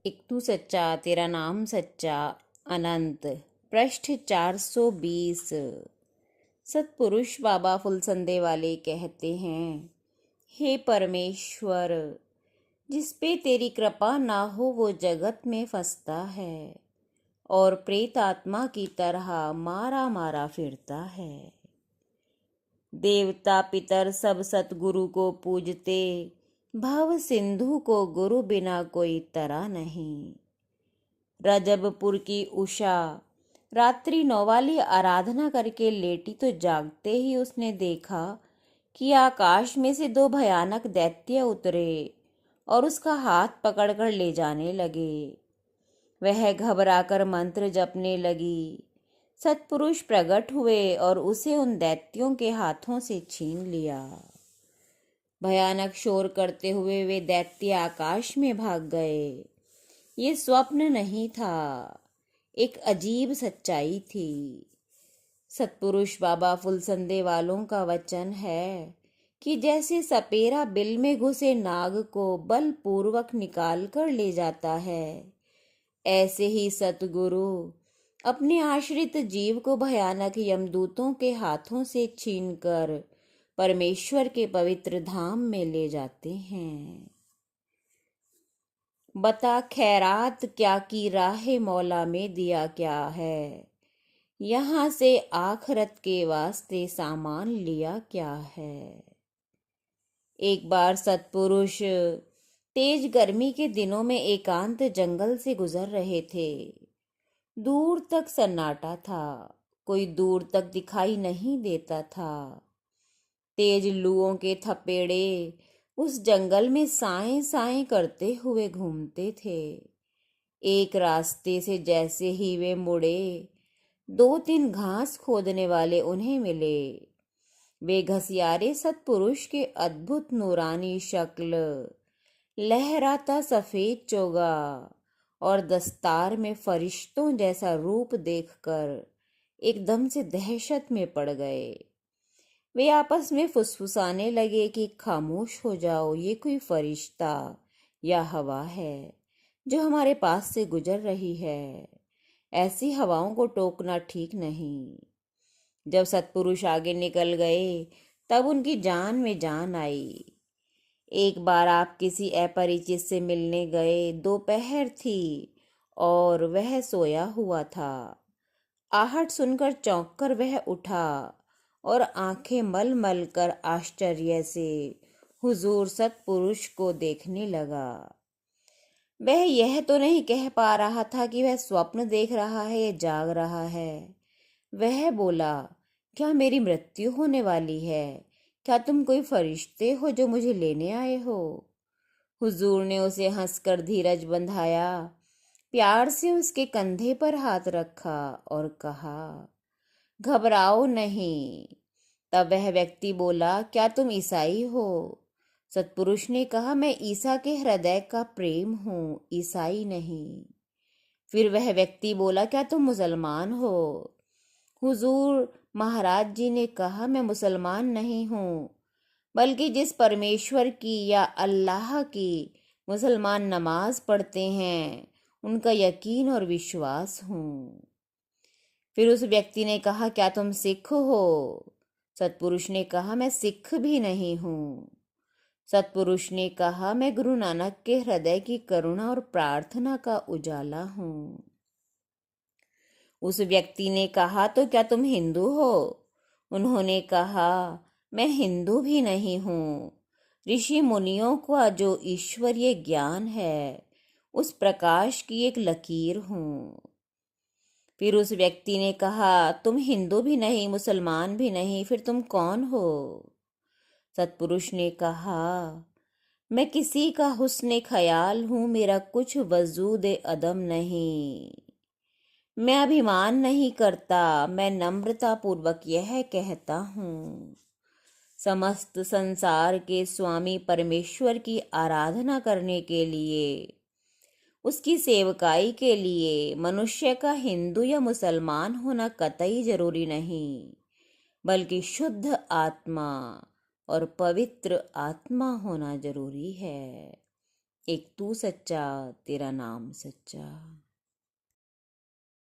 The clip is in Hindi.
एक तू सच्चा तेरा नाम सच्चा अनंत। पृष्ठ 420। सतपुरुष बाबा फुलसंदे वाले कहते हैं, हे परमेश्वर, जिस पे तेरी कृपा ना हो वो जगत में फंसता है और प्रेत आत्मा की तरह मारा मारा फिरता है। देवता पितर सब सतगुरु को पूजते, भव सिंधु को गुरु बिना कोई तरा नहीं। रजबपुर की उषा रात्रि नौवाली आराधना करके लेटी तो जागते ही उसने देखा कि आकाश में से दो भयानक दैत्य उतरे और उसका हाथ पकड़कर ले जाने लगे। वह घबराकर मंत्र जपने लगी। सतपुरुष प्रकट हुए और उसे उन दैत्यों के हाथों से छीन लिया। भयानक शोर करते हुए वे दैत्य आकाश में भाग गए। ये स्वप्न नहीं था, एक अजीब सच्चाई थी। सतपुरुष बाबा फुलसंदे वालों का वचन है कि जैसे सपेरा बिल में घुसे नाग को बलपूर्वक निकाल कर ले जाता है, ऐसे ही सतगुरु अपने आश्रित जीव को भयानक यमदूतों के हाथों से छीनकर परमेश्वर के पवित्र धाम में ले जाते हैं। बता खैरात क्या की राह मौला में दिया क्या है, यहाँ से आखरत के वास्ते सामान लिया क्या है। एक बार सतपुरुष तेज गर्मी के दिनों में एकांत जंगल से गुजर रहे थे। दूर तक सन्नाटा था, कोई दूर तक दिखाई नहीं देता था। तेज लुओं के थपेड़े उस जंगल में साएं साएं करते हुए घूमते थे। एक रास्ते से जैसे ही वे मुड़े, 2-3 घास खोदने वाले उन्हें मिले। वे घसियारे सतपुरुष के अद्भुत नूरानी शक्ल, लहराता सफेद चोगा और दस्तार में फरिश्तों जैसा रूप देखकर एकदम से दहशत में पड़ गए। वे आपस में फुसफुसाने लगे कि खामोश हो जाओ, ये कोई फरिश्ता या हवा है जो हमारे पास से गुजर रही है। ऐसी हवाओं को टोकना ठीक नहीं। जब सतपुरुष आगे निकल गए तब उनकी जान में जान आई। एक बार आप किसी अपरिचित से मिलने गए। दोपहर थी और वह सोया हुआ था। आहट सुनकर चौंककर वह उठा और आंखें मल मल कर आश्चर्य से हुजूर सतपुरुष को देखने लगा। वह यह तो नहीं कह पा रहा था कि वह स्वप्न देख रहा है या जाग रहा है। वह बोला, क्या मेरी मृत्यु होने वाली है? क्या तुम कोई फरिश्ते हो जो मुझे लेने आए हो? हुजूर ने उसे हंसकर धीरज बंधाया, प्यार से उसके कंधे पर हाथ रखा और कहा, घबराओ नहीं। तब वह व्यक्ति बोला, क्या तुम ईसाई हो? सतपुरुष ने कहा, मैं ईसा के हृदय का प्रेम हूँ, ईसाई नहीं। फिर वह व्यक्ति बोला, क्या तुम मुसलमान हो? हुजूर महाराज जी ने कहा, मैं मुसलमान नहीं हूँ, बल्कि जिस परमेश्वर की या अल्लाह की मुसलमान नमाज पढ़ते हैं उनका यकीन और विश्वास हूँ। फिर उस व्यक्ति ने कहा, क्या तुम सिख हो? सतपुरुष ने कहा, मैं सिख भी नहीं हूँ। सतपुरुष ने कहा, मैं गुरु नानक के हृदय की करुणा और प्रार्थना का उजाला हूँ। उस व्यक्ति ने कहा, तो क्या तुम हिंदू हो? उन्होंने कहा, मैं हिंदू भी नहीं हूँ। ऋषि मुनियों का जो ईश्वरीय ज्ञान है उस प्रकाश की एक लकीर हूँ। फिर उस व्यक्ति ने कहा, तुम हिंदू भी नहीं, मुसलमान भी नहीं, फिर तुम कौन हो? सतपुरुष ने कहा, मैं किसी का हुस्ने ख्याल हूँ, मेरा कुछ वजूद अदम नहीं। मैं अभिमान नहीं करता, मैं नम्रता पूर्वक यह कहता हूँ, समस्त संसार के स्वामी परमेश्वर की आराधना करने के लिए, उसकी सेवकाई के लिए मनुष्य का हिंदू या मुसलमान होना कतई जरूरी नहीं, बल्कि शुद्ध आत्मा और पवित्र आत्मा होना जरूरी है। एक तू सच्चा, तेरा नाम सच्चा।